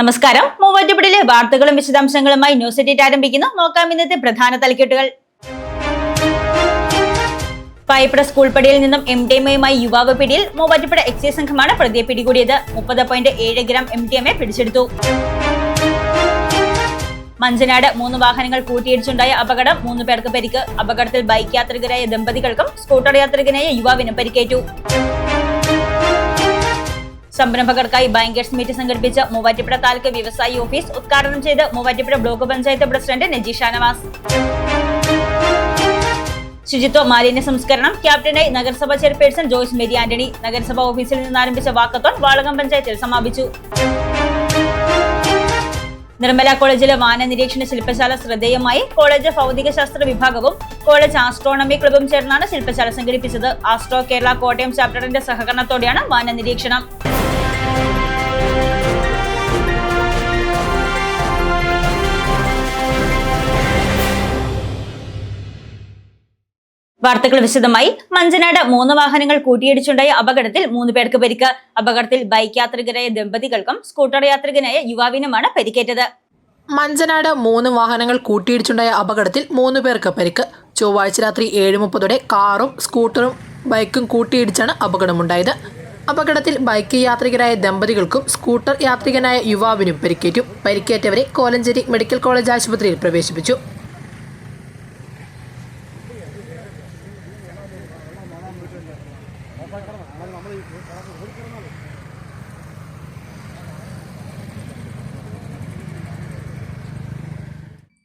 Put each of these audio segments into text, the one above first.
നമസ്കാരം. മൂവാറ്റുപുഴയിലെ വാർത്തകളും വിശദാംശങ്ങളുമായി ന്യൂസ് എഡിറ്റ് ആരംഭിക്കുന്നു. നോക്കാം ഇന്നത്തെ പ്രധാന തലക്കെട്ടുകൾ. പായിപ്പട സ്കൂൾ പടിയിൽ നിന്നും MDMAയുമായി യുവാവ് പിടിയിൽ. മൂവാറ്റുപുഴ എക്സൈസ് സംഘമാണ് പ്രതിയെ പിടികൂടിയത്. 30.7 ഗ്രാം MDMA പിടിച്ചെടുത്തു. മഞ്ചനാട് 3 വാഹനങ്ങൾ കൂട്ടിയിടിച്ചുണ്ടായ അപകടം, 3 പേർക്ക് പരിക്ക്. അപകടത്തിൽ ബൈക്ക് യാത്രികരായ ദമ്പതികൾക്കും സ്കൂട്ടർ യാത്രികനായ യുവാവിനും പരിക്കേറ്റു. സംരംഭകർക്കായി ബാങ്കേഴ്സ് മീറ്റ് സംഘടിപ്പിച്ച മൂവാറ്റുപുഴ താലൂക്ക് വ്യവസായി ഓഫീസ് ഉദ്ഘാടനം ചെയ്ത് മൂവാറ്റുപുഴ ബ്ലോക്ക് പഞ്ചായത്ത് പ്രസിഡന്റ് നജീഷ നവാസ്. ശുചിത്വ മാലിന്യ സംസ്കരണം ക്യാപ്റ്റനായി നഗരസഭാ ചെയർപേഴ്സൺ ജോയ്സ് മേരി ആന്റണി. നഗരസഭാ ഓഫീസിൽ നിന്ന് ആരംഭിച്ച വാക്കത്തോൺ വാളകം പഞ്ചായത്തിൽ സമാപിച്ചു. നിർമ്മല കോളേജിലെ വാന നിരീക്ഷണ ശില്പശാല ശ്രദ്ധേയമായി. കോളേജ് ഭൗതിക ശാസ്ത്ര വിഭാഗവും കോളേജ് ആസ്ട്രോണമി ക്ലബും ചേർന്നാണ് ശില്പശാല സംഘടിപ്പിച്ചത്. ആസ്ട്രോ കേരള കോട്ടയം ചാപ്റ്ററിന്റെ സഹകരണത്തോടെയാണ് വാന നിരീക്ഷണം. വാർത്തകൾ വിശദമായി. മഞ്ചനാട് 3 വാഹനങ്ങൾ കൂട്ടിയിടിച്ചുണ്ടായ അപകടത്തിൽ 3 പേർക്ക് പരിക്ക്. അപകടത്തിൽ ബൈക്ക് യാത്രികരായ ദമ്പതികൾക്കും സ്കൂട്ടർ യാത്രികനായ യുവാവിനുമാണ് പരിക്കേറ്റത്. മഞ്ചനാട് 3 വാഹനങ്ങൾ കൂട്ടിയിടിച്ചുണ്ടായ അപകടത്തിൽ 3 പേർക്ക് പരിക്ക്. ചൊവ്വാഴ്ച രാത്രി 7:30 കാറും സ്കൂട്ടറും ബൈക്കും കൂട്ടിയിടിച്ചാണ് അപകടമുണ്ടായത്. അപകടത്തിൽ ബൈക്ക് യാത്രികരായ ദമ്പതികൾക്കും സ്കൂട്ടർ യാത്രികനായ യുവാവിനും പരിക്കേറ്റു. പരിക്കേറ്റവരെ കോലഞ്ചേരി മെഡിക്കൽ കോളേജ് ആശുപത്രിയിൽ പ്രവേശിപ്പിച്ചു.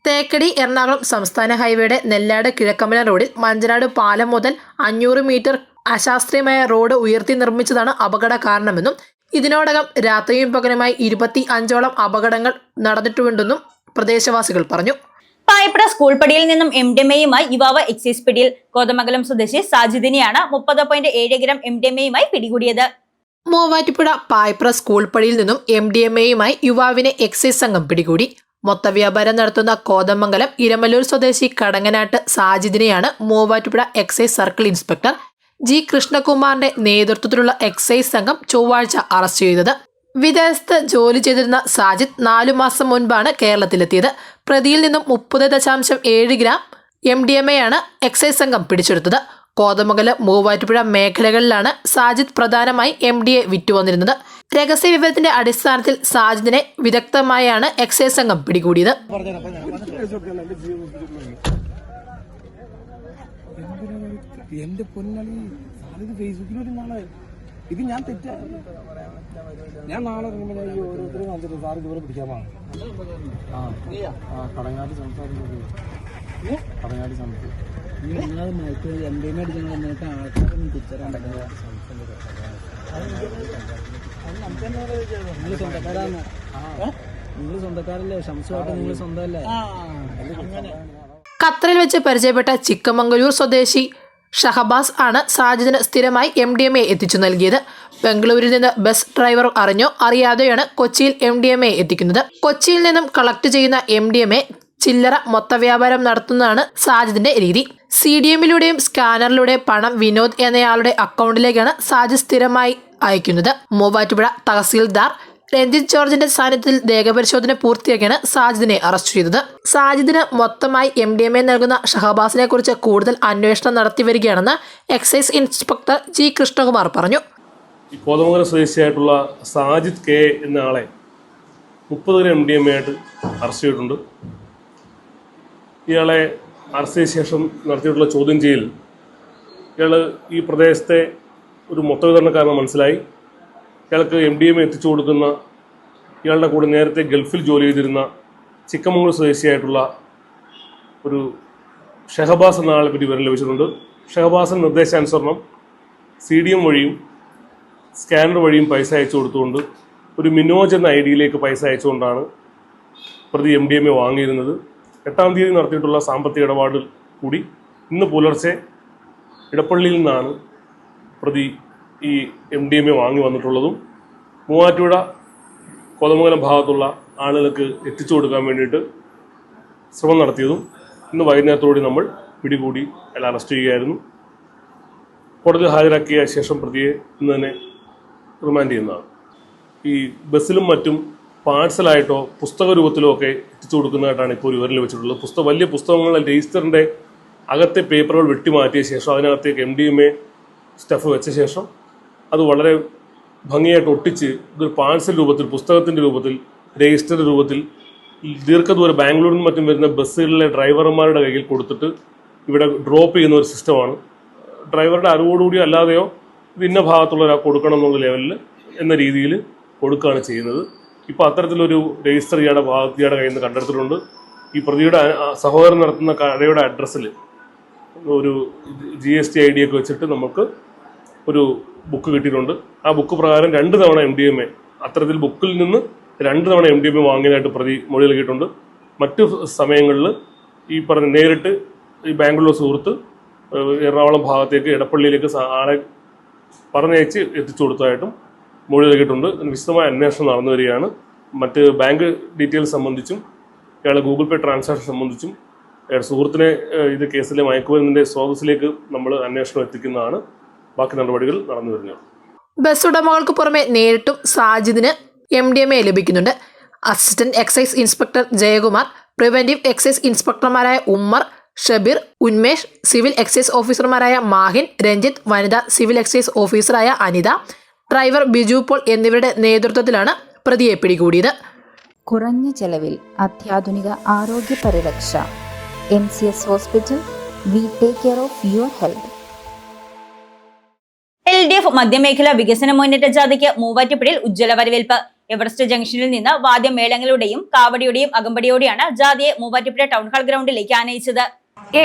തേക്കടി എറണാകുളം സംസ്ഥാന ഹൈവേയുടെ നെല്ലാട് കിഴക്കമ്പലം റോഡിൽ മഞ്ചനാട് പാലം മുതൽ 500 മീറ്റർ അശാസ്ത്രീയമായ റോഡ് ഉയർത്തി നിർമ്മിച്ചതാണ് അപകട കാരണമെന്നും ഇതിനോടകം രാത്രിയും പകലുമായി 25ഓളം അപകടങ്ങൾ നടന്നിട്ടുണ്ടെന്നും പ്രദേശവാസികൾ പറഞ്ഞു. പായിപ്പട സ്കൂൾ പടിയിൽ നിന്നും MDMAയുമായി യുവാവ് എക്സൈസ് പിടിയിൽ. കോതമംഗലം സ്വദേശി സാജിദിനെയാണ് 30.7 ഗ്രാം MDMAയുമായി പിടികൂടിയത്. മൂവാറ്റുപുഴ പായിപ്പട സ്കൂൾ പടിയിൽ നിന്നും MDMAയുമായി യുവാവിനെ എക്സൈസ് സംഘം പിടികൂടി. മൊത്തവ്യാപാരം നടത്തുന്ന കോതമംഗലം ഇരമല്ലൂർ സ്വദേശി കടങ്ങനാട്ട് സാജിദിനെയാണ് Muvattupuzha excise circle inspector G കൃഷ്ണകുമാറിന്റെ നേതൃത്വത്തിലുള്ള എക്സൈസ് സംഘം ചൊവ്വാഴ്ച അറസ്റ്റ് ചെയ്തത്. വിദേശത്ത് ജോലി ചെയ്തിരുന്ന സാജിദ് 4 മാസം മുൻപാണ് കേരളത്തിലെത്തിയത്. പ്രതിയിൽ നിന്നും 30.7 ഗ്രാം MDMAയാണ് എക്സൈസ് സംഘം പിടിച്ചെടുത്തത്. കോതമംഗലം മൂവാറ്റുപുഴ മേഖലകളിലാണ് സാജിദ് പ്രധാനമായി MDA വിറ്റുവന്നിരുന്നത്. രഹസ്യ വിവരത്തിന്റെ അടിസ്ഥാനത്തിൽ സാജിദിനെ വിദഗ്ധമായാണ് എക്സൈസ് സംഘം പിടികൂടിയത്. എന്റെ പൊന്നളി സാറിത് ഫേസ്ബുക്കിലൊരു നാളെ ഇത് ഞാൻ തെറ്റാ. ഞാൻ നാളെ ഇറങ്ങുമ്പോൾ ഓരോരുത്തരും കാണിച്ചിട്ട് സാർ ഇതുപോലെ പിടിക്കാമാണ്. കടങ്ങാടി സംസാരിക്കുന്നത് കടങ്ങാടി സംസാരിക്കും. നിങ്ങൾ മയക്ക് MDMA അടിക്കുന്ന നിങ്ങൾക്ക് ആൾക്കാരൊന്നും തിരിച്ചറിയാൻ പറ്റില്ല. നിങ്ങൾ സ്വന്തക്കാരാണ്. നിങ്ങൾ സ്വന്തക്കാരല്ലേ? ശംസുമായിട്ട് നിങ്ങൾ സ്വന്തമല്ലേ? ഖത്തറിൽ വെച്ച് പരിചയപ്പെട്ട ചിക്കമംഗലൂർ സ്വദേശി ഷഹബാസ് ആണ് സാജിദിന് സ്ഥിരമായി MDMA എത്തിച്ചു നൽകിയത്. ബംഗളൂരിൽ നിന്ന് ബസ് ഡ്രൈവർ അറിഞ്ഞോ അറിയാതെയാണ് കൊച്ചിയിൽ MDMA എത്തിക്കുന്നത്. കൊച്ചിയിൽ നിന്നും കളക്ട് ചെയ്യുന്ന MDMA ചില്ലറ മൊത്തവ്യാപാരം നടത്തുന്നതാണ് സാജിദിന്റെ രീതി. CDMലൂടെയും സ്കാനറിലൂടെയും പണം വിനോദ് എന്നയാളുടെ അക്കൗണ്ടിലേക്കാണ് സാജിദ് സ്ഥിരമായി അയക്കുന്നത്. മൂവാറ്റുപുഴ തഹസീൽദാർ രഞ്ജിത് ജോർജിന്റെ സാന്നിധ്യത്തിൽ ദേഹപരിശോധന പൂർത്തിയാക്കിയാണ് സാജിദിനെ അറസ്റ്റ് ചെയ്തത്. സാജിദിന് മൊത്തമായി MDMA നൽകുന്ന ഷഹബാസിനെ കുറിച്ച് കൂടുതൽ അന്വേഷണം നടത്തി വരികയാണെന്ന് എക്സൈസ് ഇൻസ്പെക്ടർ ജി കൃഷ്ണകുമാർ പറഞ്ഞു. കോതമംഗലം സ്വദേശിയായിട്ടുള്ള സാജിദ് K എന്ന ആളെ 30 ഗ്രാം MDMA ആയിട്ട് അറസ്റ്റ് ചെയ്തിട്ടുണ്ട്. ഇയാളെ അറസ്റ്റ് ചെയ്ത ശേഷം നടത്തിയിട്ടുള്ള ചോദ്യം ചെയ്യൽ ഇയാൾ ഈ പ്രദേശത്തെ ഒരു മൊത്ത വിതരണക്കാരന് മനസ്സിലായി. ഇയാൾക്ക് MDMA എത്തിച്ചു കൊടുക്കുന്ന ഇയാളുടെ കൂടെ നേരത്തെ ഗൾഫിൽ ജോലി ചെയ്തിരുന്ന ചിക്കമംഗളൂർ സ്വദേശിയായിട്ടുള്ള ഒരു ഷഹബാസ് എന്ന ആളെ പറ്റി വിവരം ലഭിച്ചിട്ടുണ്ട്. ഷഹബാസിന് നിർദ്ദേശാനുസരണം CDM വഴിയും സ്കാനർ വഴിയും പൈസ അയച്ചു കൊടുത്തുകൊണ്ട് ഒരു മിനോജ് എന്ന ID പൈസ അയച്ചുകൊണ്ടാണ് പ്രതി MDMA വാങ്ങിയിരുന്നത്. 8-ാം തീയതി നടത്തിയിട്ടുള്ള സാമ്പത്തിക ഇടപാടിൽ കൂടി ഇന്ന് പുലർച്ചെ ഇടപ്പള്ളിയിൽ നിന്നാണ് പ്രതി ഈ MDMA വാങ്ങി വന്നിട്ടുള്ളതും മൂവാറ്റുപുഴ കോതമംഗലം ഭാഗത്തുള്ള ആളുകൾക്ക് എത്തിച്ചു കൊടുക്കാൻ വേണ്ടിയിട്ട് ശ്രമം നടത്തിയതും ഇന്ന് വൈകുന്നേരത്തോടെ നമ്മൾ പിടികൂടി അയാൾ അറസ്റ്റ് ചെയ്യുകയായിരുന്നു. കോടതിയിൽ ഹാജരാക്കിയ ശേഷം പ്രതിയെ ഇന്ന് തന്നെ റിമാൻഡ് ചെയ്യുന്നതാണ്. ഈ ബസ്സിലും മറ്റും പാഴ്സലായിട്ടോ പുസ്തക രൂപത്തിലോ ഒക്കെ എത്തിച്ചു കൊടുക്കുന്നതായിട്ടാണ് ഇപ്പോൾ വിവരം ലഭിച്ചിട്ടുള്ളത്. വലിയ പുസ്തകങ്ങൾ രജിസ്റ്ററിൻ്റെ അകത്തെ പേപ്പറുകൾ വെട്ടിമാറ്റിയ ശേഷം അതിനകത്തേക്ക് MDMA സ്റ്റഫ് വെച്ച ശേഷം അത് വളരെ ഭംഗിയായിട്ട് ഒട്ടിച്ച് ഇതൊരു പാഴ്സൽ രൂപത്തിൽ, പുസ്തകത്തിൻ്റെ രൂപത്തിൽ, രജിസ്റ്ററിൻ്റെ രൂപത്തിൽ ദീർഘദൂരം ബാംഗ്ലൂരിൽ മറ്റും വരുന്ന ബസ്സുകളിലെ ഡ്രൈവർമാരുടെ കയ്യിൽ കൊടുത്തിട്ട് ഇവിടെ ഡ്രോപ്പ് ചെയ്യുന്ന ഒരു സിസ്റ്റമാണ്. ഡ്രൈവറുടെ അറിവോടുകൂടി അല്ലാതെയോ ഇത് ഇന്ന ഭാഗത്തുള്ള ഒരാൾ കൊടുക്കണം എന്നുള്ള ലെവലിൽ എന്ന രീതിയിൽ കൊടുക്കുകയാണ് ചെയ്യുന്നത്. ഇപ്പോൾ അത്തരത്തിലൊരു രജിസ്റ്റർ ഇയാളുടെ കയ്യിൽ നിന്ന് കണ്ടെടുത്തിട്ടുണ്ട്. ഈ പ്രതിയുടെ സഹോദരൻ നടത്തുന്ന കടയുടെ അഡ്രസ്സിൽ ഒരു GST ID ഒക്കെ വെച്ചിട്ട് നമുക്ക് ഒരു ബുക്ക് കിട്ടിയിട്ടുണ്ട്. ആ ബുക്ക് പ്രകാരം 2 തവണ MDMA, അത്തരത്തിൽ ബുക്കിൽ നിന്ന് 2 തവണ MDMA വാങ്ങിയതായിട്ട് പ്രതി മൊഴി നൽകിയിട്ടുണ്ട്. മറ്റു സമയങ്ങളിൽ ഈ പറഞ്ഞ നേരിട്ട് ഈ ബാംഗ്ലൂർ സുഹൃത്ത് എറണാകുളം ഭാഗത്തേക്ക് എടപ്പള്ളിയിലേക്ക് ആളെ പറഞ്ഞയച്ച് എത്തിച്ചു കൊടുത്തതായിട്ടും മൊഴി നൽകിയിട്ടുണ്ട്. വിശദമായ അന്വേഷണം നടന്നു വരികയാണ്. മറ്റ് ബാങ്ക് ഡീറ്റെയിൽസ് സംബന്ധിച്ചും ഇയാളെ ഗൂഗിൾ പേ ട്രാൻസാക്ഷൻ സംബന്ധിച്ചും സുഹൃത്തിനെ ഇത് കേസിലെ മയക്കുമരുന്നിൻ്റെ സ്രോതസ്സിലേക്ക് നമ്മൾ അന്വേഷണം എത്തിക്കുന്നതാണ്. ബാക്കി നടപടികൾ നടന്നു വരുന്നത്. ബസ് ഉടമകൾക്ക് പുറമെ നേരിട്ടും സാജിദിന് MDMA ലഭിക്കുന്നുണ്ട്. Assistant excise inspector Jayakumar, preventive excise ഇൻസ്പെക്ടർമാരായ ഉമ്മർ, ഷബീർ, ഉന്മേഷ്, സിവിൽ എക്സൈസ് ഓഫീസർമാരായ മാഹിൻ, രഞ്ജിത്ത്, വനിതാ സിവിൽ എക്സൈസ് ഓഫീസറായ അനിത, ഡ്രൈവർ ബിജു പോൾ എന്നിവരുടെ നേതൃത്വത്തിലാണ് പ്രതിയെ പിടികൂടിയത്. കുറഞ്ഞ ചെലവിൽ അത്യാധുനിക ആരോഗ്യ പരിരക്ഷ. MCS hospital. We take care of your health. LDF മധ്യമേഖലാ വികസന മുന്നേറ്റ ജാഥയ്ക്ക് മൂവാറ്റുപുഴയിൽ ഉജ്ജ്വല വരവേൽപ്പ്. എവറസ്റ്റ് ജംഗ്ഷനിൽ നിന്ന് വാദ്യമേളങ്ങളുടെയും കാവടിയുടെയും അകമ്പടിയോടെയാണ് ജാഥയെ മൂവാറ്റുപുഴ ടൗൺഹാൾ ഗ്രൗണ്ടിലേക്ക് ആനയിച്ചത്.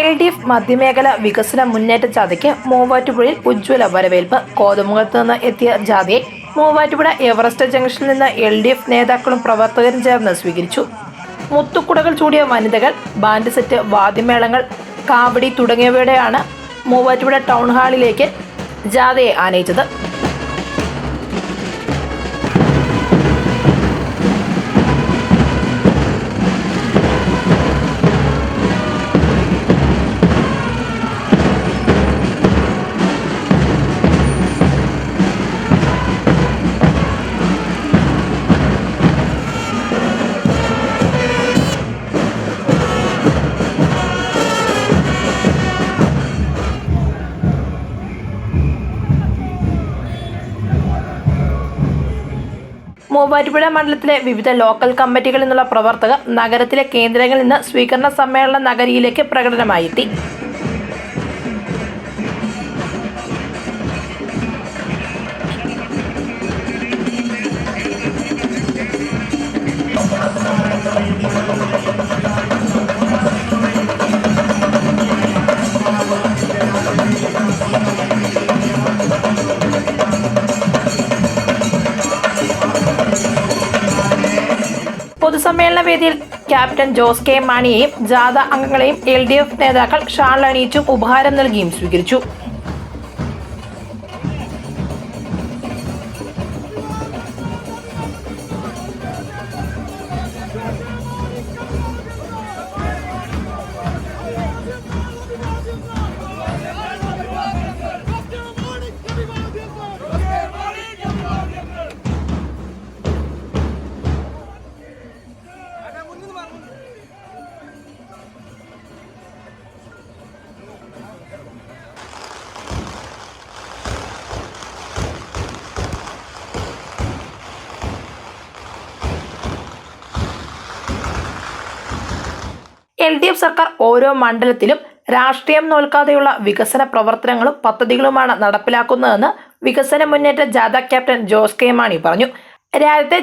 LDF മധ്യമേഖല വികസന മുന്നേറ്റ ജാഥയ്ക്ക് മൂവാറ്റുപുഴയിൽ ഉജ്ജ്വല വരവേൽപ്പ്. കോതമംഗലത്ത് നിന്ന് എത്തിയ ജാഥയെ മൂവാറ്റുപുഴ എവറസ്റ്റ് ജംഗ്ഷനിൽ നിന്ന് LDF നേതാക്കളും പ്രവർത്തകരും ചേർന്ന് സ്വീകരിച്ചു. മുത്തുക്കുടകൾ ചൂടിയ വനിതകൾ, ബാൻഡ് സെറ്റ്, വാദ്യമേളങ്ങൾ, കാവടി തുടങ്ങിയവയോടെയാണ് മൂവാറ്റുപുഴ ടൗൺ ഹാളിലേക്ക് ജാഥയെ ആനയിച്ചത്. മൂവാറ്റുപുഴ മണ്ഡലത്തിലെ വിവിധ ലോക്കൽ കമ്മിറ്റികളിൽ നിന്നുള്ള പ്രവർത്തകർ നഗരത്തിലെ കേന്ദ്രങ്ങളിൽ നിന്ന് സ്വീകരണ സമ്മേളന നഗരിയിലേക്ക് പ്രകടനമായി എത്തി. പൊതുസമ്മേളന വേദിയിൽ ക്യാപ്റ്റൻ ജോസ് കെ മാണിയെയും ജാഥ അംഗങ്ങളെയും LDF നേതാക്കൾ ഷാൾ അണിയിച്ചും ഉപഹാരം നൽകിയും സ്വീകരിച്ചു. LDF സർക്കാർ ഓരോ മണ്ഡലത്തിലും രാഷ്ട്രീയം നോൽക്കാതെയുള്ള വികസന പ്രവർത്തനങ്ങളും പദ്ധതികളുമാണ് നടപ്പിലാക്കുന്നതെന്ന് വികസന മുന്നേറ്റ ജാഥ ക്യാപ്റ്റൻ ജോസ് കെ മാണി പറഞ്ഞു. രാജ്യത്തെ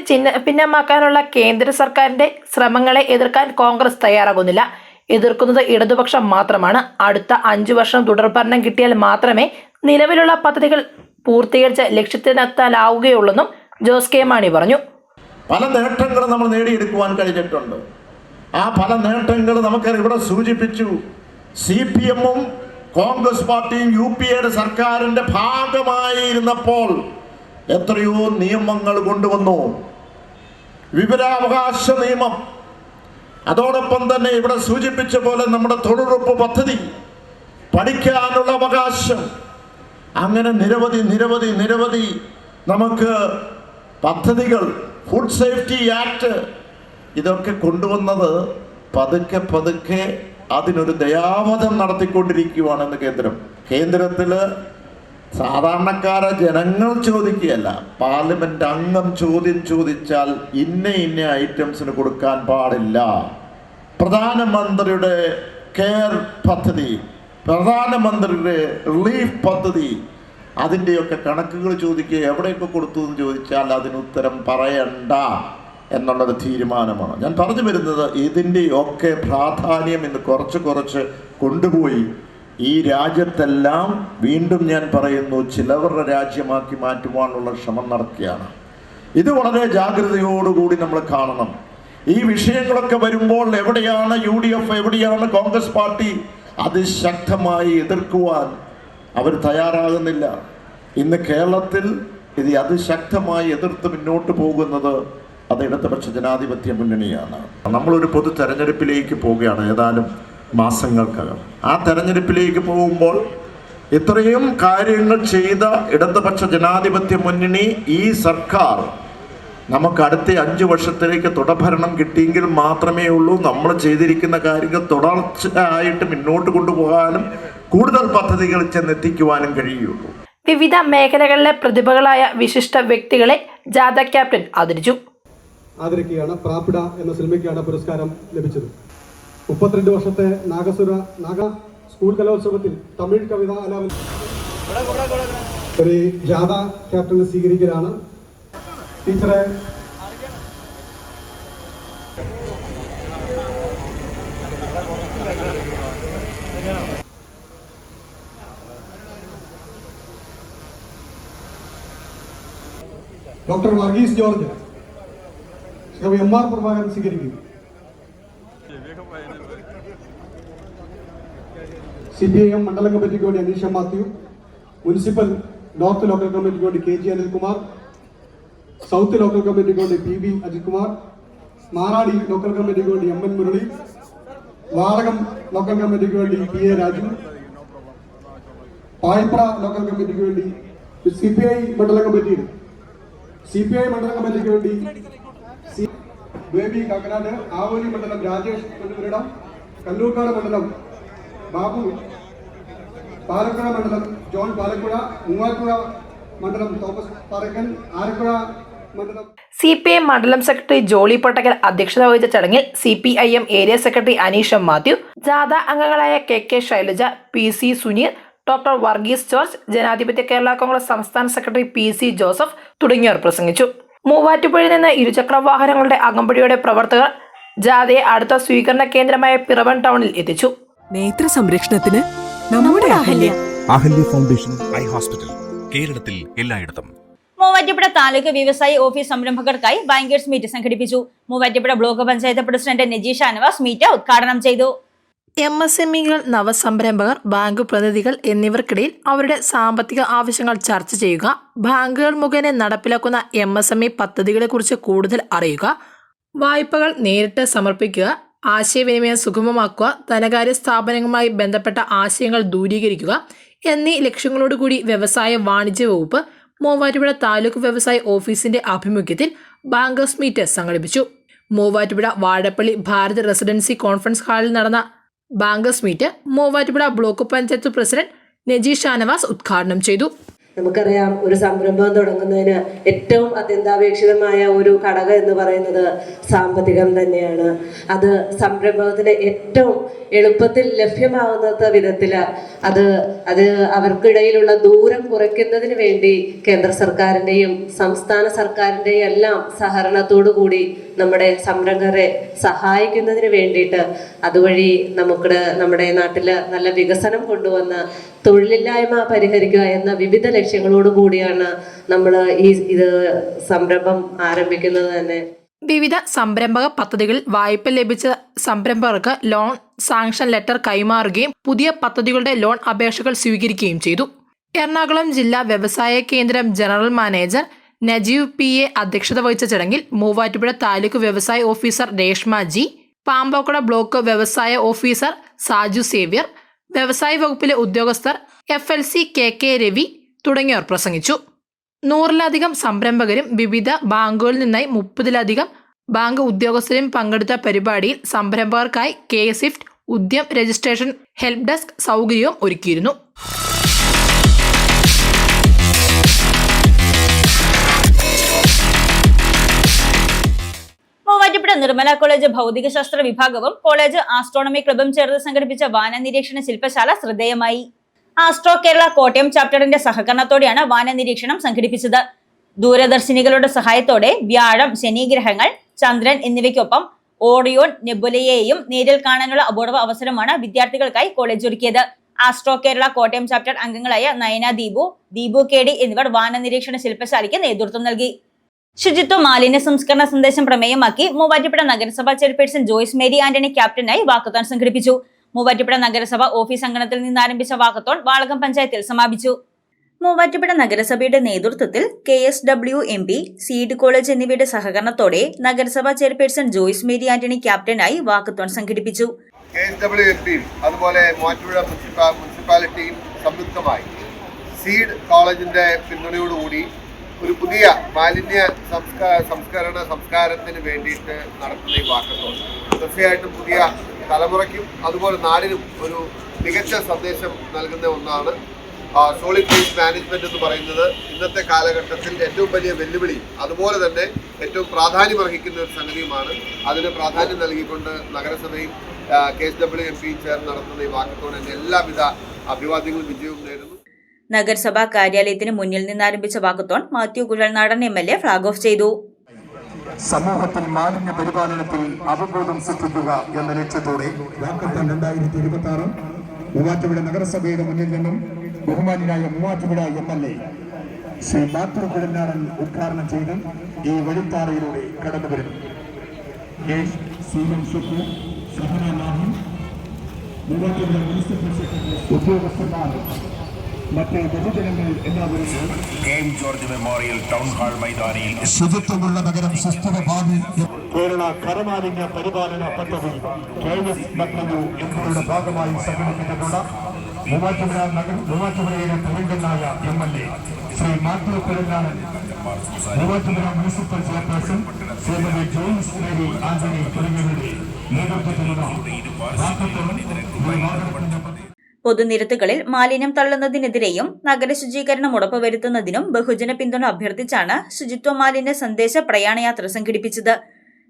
ഭിന്നമാക്കാനുള്ള കേന്ദ്ര സർക്കാരിന്റെ ശ്രമങ്ങളെ എതിർക്കാൻ കോൺഗ്രസ് തയ്യാറാകുന്നില്ല. എതിർക്കുന്നത് ഇടതുപക്ഷം മാത്രമാണ്. അടുത്ത 5 വർഷം തുടർഭരണം കിട്ടിയാൽ മാത്രമേ നിലവിലുള്ള പദ്ധതികൾ പൂർത്തീകരിച്ച ലക്ഷ്യത്തിനെത്താനാവുകയുള്ളെന്നും ജോസ് കെ മാണി പറഞ്ഞു. പല നേട്ടങ്ങളും നമ്മൾ നേടിയെടുക്കുവാൻ കഴിഞ്ഞിട്ടുണ്ട്. ആ പല നേട്ടങ്ങൾ നമുക്കറിയാം. ഇവിടെ സൂചിപ്പിച്ചു, CPM-ഉം കോൺഗ്രസ് പാർട്ടിയും UPA സർക്കാരിൻ്റെ ഭാഗമായിരുന്നപ്പോൾ എത്രയോ നിയമങ്ങൾ കൊണ്ടുവന്നു. വിവരാവകാശ നിയമം, അതോടൊപ്പം തന്നെ ഇവിടെ സൂചിപ്പിച്ച പോലെ നമ്മുടെ തൊഴിലുറപ്പ് പദ്ധതി, പഠിക്കാനുള്ള അവകാശം, അങ്ങനെ നിരവധി നിരവധി നിരവധി നമുക്ക് പദ്ധതികൾ ഫുഡ് സേഫ്റ്റി ആക്ട് ഇതൊക്കെ കൊണ്ടുവന്നത് പതുക്കെ പതുക്കെ അതിനൊരു ദയാവധം നടത്തിക്കൊണ്ടിരിക്കുകയാണെന്ന് കേന്ദ്രത്തിൽ സാധാരണക്കാരെ ജനങ്ങൾ ചോദിക്കുകയല്ല, പാർലമെന്റ് അംഗം ചോദ്യം ചോദിച്ചാൽ ഇന്ന ഐറ്റംസിന് കൊടുക്കാൻ പാടില്ല. പ്രധാനമന്ത്രിയുടെ കെയർ പദ്ധതി, പ്രധാനമന്ത്രിയുടെ റിലീഫ് പദ്ധതി, അതിൻ്റെയൊക്കെ കണക്കുകൾ ചോദിക്കുക, എവിടെയൊക്കെ കൊടുത്തു എന്ന് ചോദിച്ചാൽ അതിന് ഉത്തരം പറയണ്ട എന്നുള്ളത് തീരുമാനമാണ്. ഞാൻ പറഞ്ഞു വരുന്നത് ഇതിൻ്റെയൊക്കെ പ്രാധാന്യം ഇന്ന് കുറച്ച് കൊണ്ടുപോയി ഈ രാജ്യത്തെല്ലാം വീണ്ടും ഞാൻ പറയുന്നു ചിലവരുടെ രാജ്യമാക്കി മാറ്റുവാനുള്ള ശ്രമം നടക്കുകയാണ്. ഇത് വളരെ ജാഗ്രതയോടുകൂടി നമ്മൾ കാണണം. ഈ വിഷയങ്ങളൊക്കെ വരുമ്പോൾ എവിടെയാണ് UDF, എവിടെയാണ് കോൺഗ്രസ് പാർട്ടി? അതിശക്തമായി എതിർക്കുവാൻ അവർ തയ്യാറാകുന്നില്ല. ഇന്ന് കേരളത്തിൽ ഇത് അതിശക്തമായി എതിർത്ത് മുന്നോട്ട് പോകുന്നത് അത് ഇടതുപക്ഷ ജനാധിപത്യ മുന്നണിയാണ്. നമ്മളൊരു പൊതു തെരഞ്ഞെടുപ്പിലേക്ക് പോവുകയാണ് ഏതാനും മാസങ്ങൾക്കകം. ആ തെരഞ്ഞെടുപ്പിലേക്ക് പോകുമ്പോൾ ഇത്രയും കാര്യങ്ങൾ ചെയ്ത ഇടതുപക്ഷ ജനാധിപത്യ മുന്നണി, ഈ സർക്കാർ നമുക്ക് അടുത്ത 5 വർഷത്തിലേക്ക് തുടർഭരണം കിട്ടിയെങ്കിൽ മാത്രമേ ഉള്ളൂ നമ്മൾ ചെയ്തിരിക്കുന്ന കാര്യങ്ങൾ തുടർച്ചയായിട്ട് മുന്നോട്ട് കൊണ്ടുപോകാനും കൂടുതൽ പദ്ധതികൾ ചെന്നെത്തിക്കുവാനും കഴിയുള്ളൂ. വിവിധ മേഖലകളിലെ പ്രതിഭകളായ വിശിഷ്ട വ്യക്തികളെ ജാഥ ക്യാപ്റ്റൻ ആദരിച്ചു. ആദരിക്കുകയാണ്. പ്രാപിഡ എന്ന സിനിമയ്ക്കാണ് പുരസ്കാരം ലഭിച്ചത്. 32 വർഷത്തെ നാഗ സ്കൂൾ കലോത്സവത്തിൽ തമിഴ് കവിത ആലാപനം ഒരു ജാഥ ക്യാപ്റ്റനെ സ്വീകരിക്കലാണ്. ടീച്ചറെ doctor Varghese George, MR Prabhakaran സ്വീകരിക്കും. CPIM മണ്ഡലം കമ്മിറ്റിക്ക് വേണ്ടി Aneesha Mathew, municipal north local കമ്മിറ്റിക്ക് വേണ്ടി KG അനിൽകുമാർ, സൗത്ത് ലോക്കൽ കമ്മിറ്റിക്ക് വേണ്ടി PB അജിത് കുമാർ, മാറാടി ലോക്കൽ കമ്മിറ്റിക്ക് വേണ്ടി MN മുരളി, വാളകം ലോക്കൽ കമ്മിറ്റിക്ക് വേണ്ടി PA രാജു, പായിപ്ര ലോക്കൽ കമ്മിറ്റിക്ക് വേണ്ടി CPI മണ്ഡലം കമ്മിറ്റിക്ക് വേണ്ടി ബേബി കാക്കനാട്, ആവോലി മണ്ഡലം രാജേഷ് കൊണ്ടുവരണം, കല്ലൂർക്കാട് മണ്ഡലം ബാബു, പാലക്കുഴ മണ്ഡലം ജോൺ പാലക്കുഴ, മൂവാറ്റുപുഴ മണ്ഡലം തോമസ് പാറക്കൻ, ആലപ്പുഴ മണ്ഡലം CPIM മണ്ഡലം സെക്രട്ടറി ജോളി പൊട്ടക്കൽ അധ്യക്ഷത വഹിച്ച ചടങ്ങിൽ CPIM area secretary Aneesha Mathew, ജാഥ അംഗങ്ങളായ KK Shailaja, PC Suneer, doctor Varghese George, ജനാധിപത്യ കേരള കോൺഗ്രസ് സംസ്ഥാന സെക്രട്ടറി PC ജോസഫ് തുടങ്ങിയവർ പ്രസംഗിച്ചു. മൂവാറ്റുപുഴയിൽ നിന്ന് ഇരുചക്ര വാഹനങ്ങളുടെ അകമ്പടിയോടെ പ്രവർത്തകർ ജാഥയെ അടുത്ത സ്വീകരണ കേന്ദ്രമായ പിറവൻ ടൗണിൽ എത്തിച്ചു. നേത്ര സംരക്ഷണത്തിന് നമ്മുടെ അഹല്യ ഫൗണ്ടേഷൻ ഐ ഹോസ്പിറ്റൽ, കേരളത്തിൽ എല്ലായിടത്തും. മൂവാറ്റുപുഴ താലൂക്ക് വ്യവസായി ഓഫീസ് സംരംഭകർക്കായി ബാങ്കേഴ്സ് മീറ്റ് സംഘടിപ്പിച്ചു. Muvattupuzha block panchayat president Naji Shanavas meet ഉദ്ഘാടനം ചെയ്തു. MSMEകൾ, നവസംരംഭകർ, ബാങ്ക് പ്രതിനിധികൾ എന്നിവർക്കിടയിൽ അവരുടെ സാമ്പത്തിക ആവശ്യങ്ങൾ ചർച്ച ചെയ്യുക, ബാങ്കുകൾ മുഖേന നടപ്പിലാക്കുന്ന MSME പദ്ധതികളെക്കുറിച്ച് കൂടുതൽ അറിയുക, വായ്പകൾ നേരിട്ട് സമർപ്പിക്കുക, ആശയവിനിമയം സുഗമമാക്കുക, ധനകാര്യ സ്ഥാപനങ്ങളുമായി ബന്ധപ്പെട്ട ആശയങ്ങൾ ദൂരീകരിക്കുക എന്നീ ലക്ഷ്യങ്ങളോടുകൂടി വ്യവസായ വാണിജ്യ വകുപ്പ് മൂവാറ്റുപുഴ താലൂക്ക് വ്യവസായ ഓഫീസിന്റെ ആഭിമുഖ്യത്തിൽ ബാങ്കേഴ്സ് മീറ്റ് സംഘടിപ്പിച്ചു. മൂവാറ്റുപുഴ വാഴപ്പള്ളി ഭാരത് റെസിഡൻസി കോൺഫറൻസ് ഹാളിൽ നടന്ന bankers meet Muvattupuzha block panchayat president Naji Shanavas ഉദ്ഘാടനം ചെയ്തു. നമുക്കറിയാം, ഒരു സംരംഭം തുടങ്ങുന്നതിന് ഏറ്റവും അത്യന്താപേക്ഷിതമായ ഒരു ഘടകം എന്ന് പറയുന്നത് സാമ്പത്തികം തന്നെയാണ്. അത് സംരംഭത്തിന് ഏറ്റവും എളുപ്പത്തിൽ ലഭ്യമാവുന്ന വിധത്തിൽ അത് അവർക്കിടയിലുള്ള ദൂരം കുറയ്ക്കുന്നതിന് വേണ്ടി കേന്ദ്ര സർക്കാരിൻ്റെയും സംസ്ഥാന സർക്കാരിൻ്റെയും എല്ലാം സഹകരണത്തോടു കൂടി നമ്മുടെ സംരംഭകരെ സഹായിക്കുന്നതിന് വേണ്ടിയിട്ട് അതുവഴി നമ്മുടെ നാട്ടിൽ നല്ല വികസനം കൊണ്ടുവന്ന് തൊഴിലില്ലായ്മ പരിഹരിക്കുക എന്ന വിവിധ ലക്ഷ്യങ്ങളോട് കൂടിയാണ് നമ്മൾ ഇത് സംരംഭം ആരംഭിക്കുന്നത് തന്നെ. വിവിധ സംരംഭക പദ്ധതികളിൽ വായ്പ ലഭിച്ച സംരംഭകർക്ക് ലോൺ സാങ്ഷൻ ലെറ്റർ കൈമാറുകയും പുതിയ പദ്ധതികളുടെ ലോൺ അപേക്ഷകൾ സ്വീകരിക്കുകയും ചെയ്തു. എറണാകുളം ജില്ലാ വ്യവസായ കേന്ദ്രം ജനറൽ മാനേജർ നജീവ് PA അധ്യക്ഷത വഹിച്ച ചടങ്ങിൽ മൂവാറ്റുപുഴ താലൂക്ക് വ്യവസായ officer Reshma G, Pampakuda block വ്യവസായ ഓഫീസർ സാജു സേവ്യർ, വ്യവസായ വകുപ്പിലെ ഉദ്യോഗസ്ഥർ FLC KK രവി തുടങ്ങിയവർ പ്രസംഗിച്ചു. 100-ലധികം സംരംഭകരും വിവിധ ബാങ്കുകളിൽ നിന്നായി 30-ലധികം ബാങ്ക് ഉദ്യോഗസ്ഥരും പങ്കെടുത്ത പരിപാടിയിൽ സംരംഭകർക്കായി KSIFT ഉദ്യം രജിസ്ട്രേഷൻ ഹെൽപ്പ് ഡെസ്ക് സൗകര്യവും ഒരുക്കിയിരുന്നു. മൂവാറ്റുപുഴ നിർമ്മല കോളേജ് ഭൗതികശാസ്ത്ര വിഭാഗവും കോളേജ് ആസ്ട്രോണമി ക്ലബും ചേർന്ന് സംഘടിപ്പിച്ച വാന നിരീക്ഷണ ശില്പശാല ശ്രദ്ധേയമായി. ആസ്ട്രോ കേരള കോട്ടയം ചാപ്റ്ററിന്റെ സഹകരണത്തോടെയാണ് വാന നിരീക്ഷണം സംഘടിപ്പിച്ചത്. ദൂരദർശിനികളുടെ സഹായത്തോടെ വ്യാഴം, ശനി ഗ്രഹങ്ങൾ, ചന്ദ്രൻ എന്നിവയ്ക്കൊപ്പം ഓറിയോൺ നെബുലയെയും നേരിൽ കാണാനുള്ള അപൂർവ അവസരമാണ് വിദ്യാർത്ഥികൾക്കായി കോളേജ് ഒരുക്കിയത്. ആസ്ട്രോ കേരള കോട്ടയം ചാപ്റ്റർ അംഗങ്ങളായ നയന ദീപു, ദീപു KD എന്നിവർ വാന നിരീക്ഷണ ശില്പശാലയ്ക്ക് നേതൃത്വം നൽകി. ശുചിത്വ മാലിന്യ സംസ്കരണ സന്ദേശം പ്രമേയമാക്കി മൂവാറ്റുപുഴ നഗരസഭാ ചെയർപേഴ്സൺ ജോയ്സ് മേരി ആന്റണി ക്യാപ്റ്റനായി വാക്കത്തോൺ സംഘടിപ്പിച്ചു. മൂവാറ്റുപുഴ നഗരസഭ ഓഫീസ് അങ്കണത്തിൽ നിന്ന് ആരംഭിച്ച വാക്കത്തോൺ വാളകം പഞ്ചായത്തിൽ സമാപിച്ചു. മൂവാറ്റുപുഴ നഗരസഭയുടെ നേതൃത്വത്തിൽ KSW MP, സീഡ് കോളേജ് എന്നിവയുടെ സഹകരണത്തോടെ നഗരസഭാ ചെയർപേഴ്സൺ ജോയ്സ് മേരി ആന്റണി ക്യാപ്റ്റനായി വാക്കത്തോൺ സംഘടിപ്പിച്ചു. KSW MP അതുപോലെ മൂവാറ്റുപുഴ മുനിസിപ്പാലിറ്റിയും സംയുക്തമായി സീഡ് കോളേജിന്റെ പിന്തുണയോടുകൂടി ഒരു പുതിയ മാലിന്യ സംസ്കാരത്തിന് വേണ്ടിയിട്ട് നടത്തുന്ന ഈ വാക്കത്തോൺ തീർച്ചയായിട്ടും പുതിയ തലമുറയ്ക്കും അതുപോലെ നാടിനും ഒരു മികച്ച സന്ദേശം നൽകുന്ന ഒന്നാണ്. സോളിഡ് വേസ്റ്റ് മാനേജ്മെന്റ് എന്ന് പറയുന്നത് ഇന്നത്തെ കാലഘട്ടത്തിൽ ഏറ്റവും വലിയ വെല്ലുവിളി, അതുപോലെ തന്നെ ഏറ്റവും പ്രാധാന്യം അർഹിക്കുന്ന ഒരു സംഗതിയുമാണ്. അതിന് പ്രാധാന്യം നൽകിക്കൊണ്ട് നഗരസഭയും KSW MP ചേർന്ന് നടത്തുന്ന ഈ വാക്കത്തോണിന്റെ എല്ലാവിധ അഭിവാദ്യങ്ങളും വിജയവും നേരുന്നു. നഗരസഭാ കാര്യാലയത്തിന് മുന്നിൽ നിന്ന് ആരംഭിച്ച walkathon Mathew Kuzhalnadan MLA flag off ചെയ്തു. സമൂഹത്തിൽ മാലിന്യ പരിപാലനത്തിൽ അവബോധം സൃഷ്ടിക്കുക എന്ന ലക്ഷ്യത്തോടെ വാക്കത്തോൺ 2026 മൂവാറ്റുപുഴ നഗരസഭയുടെ മുന്നിൽ നിന്നും ബഹുമാന്യനായ മൂവാറ്റുപുഴ MLA ശ്രീ മാത്യു കുഴൽനാടൻ ഉദ്ഘാടനം ചെയ്ത് ഈ വഴിത്താറയിലൂടെ കടന്നുവരുന്നു. മൂവാറ്റുപുഴ മുനിസിപ്പൽ സെക്രട്ടറി ഉദ്യോഗസ്ഥന്മാർ, മറ്റ് പൊതുജനങ്ങൾ എല്ലാവരും ജോർജ് മെമ്മോറിയൽ ടൗൺ ഹാൾ മൈതാനിയിൽ ശുചിത്വമുള്ള നഗരം സുസ്ഥിര ഭാവി കേരള കരമാലിന്യ പരിപാലന പദ്ധതി KSW എന്നിവയുടെ ഭാഗമായി സംഘടിപ്പിച്ചിട്ടുള്ള മൂവാറ്റുപുഴയിലെ പ്രമുഖനായ MLA Shri Mathew Kuzhalnadan, Muvattupuzha municipal chairperson Shrimati Joyce Mary Antony തുടങ്ങിയവരുടെ നേതൃത്വത്തിലുള്ള പൊതുനിരത്തുകളിൽ മാലിന്യം തള്ളുന്നതിനെതിരെയും നഗര ശുചീകരണം ഉറപ്പുവരുത്തുന്നതിനും ബഹുജന പിന്തുണ അഭ്യർത്ഥിച്ചാണ് ശുചിത്വ മാലിന്യ സന്ദേശ പ്രയാണയാത്ര സംഘടിപ്പിച്ചത്.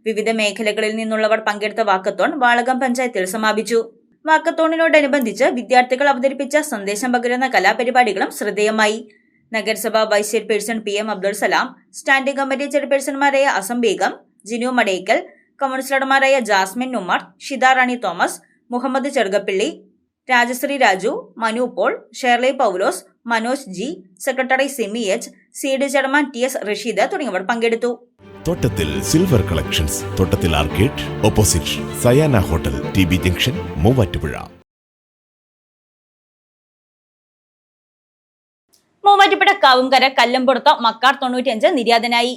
വിവിധ മേഖലകളിൽ നിന്നുള്ളവർ പങ്കെടുത്ത വാക്കത്തോൺ വാളകം പഞ്ചായത്തിൽ സമാപിച്ചു. വാക്കത്തോണിനോടനുബന്ധിച്ച് വിദ്യാർത്ഥികൾ അവതരിപ്പിച്ച സന്ദേശം പകരുന്ന കലാപരിപാടികളും ശ്രദ്ധേയമായി. നഗരസഭാ vice chairperson PM Abdul Salam, standing committee ചെയർപേഴ്സൺമാരായ അസം ബീഗം, ജിനു മടേക്കൽ, കൗൺസിലർമാരായ Jasmin Ummer, Shitha Rani Thomas, Muhammad Cherukappilly, Rajasree Raju, Manu Paul, Sherly Paulose, Manoj G, secretary Simi H, seed chairman TS Rasheed തുടങ്ങിയവർ പങ്കെടുത്തു. Thottathil silver collections, Thottathil arcade, opposite Sayana hotel, TB junction, Muvattupuzha. Muvattupuzha Kavumkara Kallampurath Makkar 95 നിര്യാതനായി.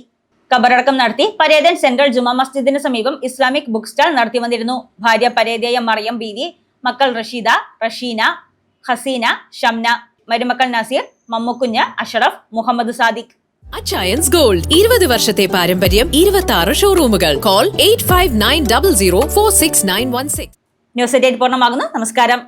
ഖബറടക്കം നടത്തി പരേതൻ സെൻട്രൽ ജുമാ മസ്ജിദിന് സമീപം ഇസ്ലാമിക് ബുക്ക് സ്റ്റാൾ നടത്തി വന്നിരുന്നു. ഭാര്യ പരേതയായ മറിയം ബീവി, മക്കൾ റഷീദ, റഷീന, ഹസീന, ഷംന, മരുമക്കൾ നസീർ, മമ്മുക്കുഞ്ഞ്, അഷറഫ്, മുഹമ്മദ് സാദിഖ്. അച്ചയൻസ് ഗോൾഡ് 20 വർഷത്തെ പാരമ്പര്യം, 26 ഷോറൂമുകൾ. കോൾ 8590046916. ന്യൂസ് 8 പൂർണ്ണമാകുന്നു. നമസ്കാരം.